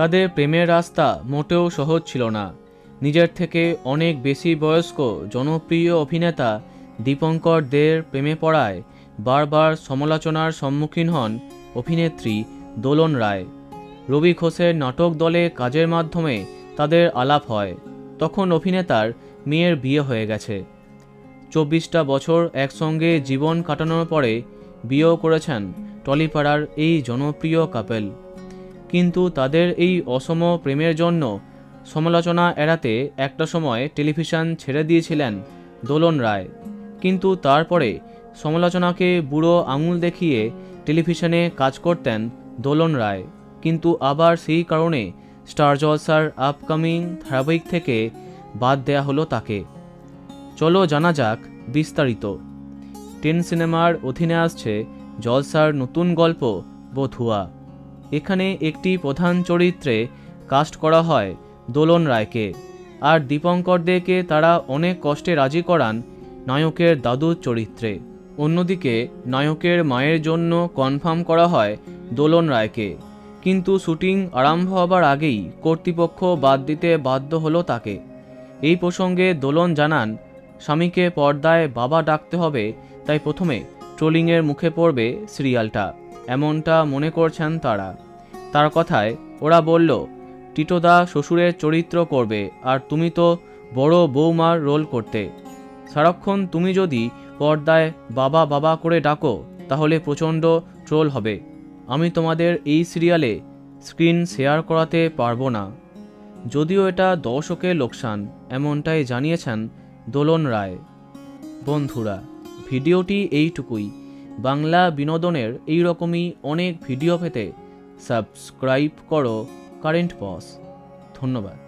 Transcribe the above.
তাদের প্রেমের রাস্তা মোটেও সহজ ছিল না। নিজের থেকে অনেক বেশি বয়স্ক জনপ্রিয় অভিনেতা দীপঙ্কর দের প্রেমে পড়ায় বারবার সমালোচনার সম্মুখীন হন অভিনেত্রী দোলন রায়। রবি ঘোষের নাটক দলে কাজের মাধ্যমে তাদের আলাপ হয়। তখন অভিনেতার মেয়ের বিয়ে হয়ে গেছে। 24টা বছর একসঙ্গে জীবন কাটানোর পরে বিয়েও করেছেন টলিপাড়ার এই জনপ্রিয় কাপল। কিন্তু তাদের এই অসম প্রেমের জন্য সমালোচনা এড়াতে একটা সময় টেলিভিশন ছেড়ে দিয়েছিলেন দোলন রায়। কিন্তু তারপরে সমালোচনাকে বুড়ো আঙুল দেখিয়ে টেলিভিশনে কাজ করতেন দোলন রায়। কিন্তু আবার সেই কারণে স্টার জলসার আপকামিং ধারাবাহিক থেকে বাদ দেয়া হলো তাকে। চলো জানা যাক বিস্তারিত। 10 সিনেমার অধীনে আসছে জলসার নতুন গল্প বধুয়া। এখানে একটি প্রধান চরিত্রে কাস্ট করা হয় দোলন রায়কে, আর দীপঙ্কর দেকে তারা অনেক কষ্টে রাজি করান নায়কের দাদুর চরিত্রে। অন্যদিকে নায়কের মায়ের জন্য কনফার্ম করা হয় দোলন রায়কে, কিন্তু শুটিং আরম্ভ হবার আগেই কর্তৃপক্ষ বাদ দিতে বাধ্য হলো তাকে। এই প্রসঙ্গে দোলন জানান, স্বামীকে পর্দায় বাবা ডাকতে হবে, তাই প্রথমে ট্রোলিংয়ের মুখে পড়বে সিরিয়ালটা, এমনটা মনে করছেন তারা। তার কথায় ওরা বলল, টিটোদা শ্বশুরের চরিত্র করবে, আর তুমি তো বড় বৌমার রোল করতে। সারাক্ষণ তুমি যদি পর্দায় বাবা বাবা করে ডাকো তাহলে প্রচণ্ড ট্রোল হবে। আমি তোমাদের এই সিরিয়ালে স্ক্রিন শেয়ার করাতে পারবো না। যদিও এটা দর্শকের লোকসান, এমনটাই জানিয়েছেন দোলন রায়। বন্ধুরা, ভিডিওটি এইটুকুই। বাংলা বিনোদনের এই রকমই অনেক ভিডিও পেতে সাবস্ক্রাইব করো কারেন্ট বস। ধন্যবাদ।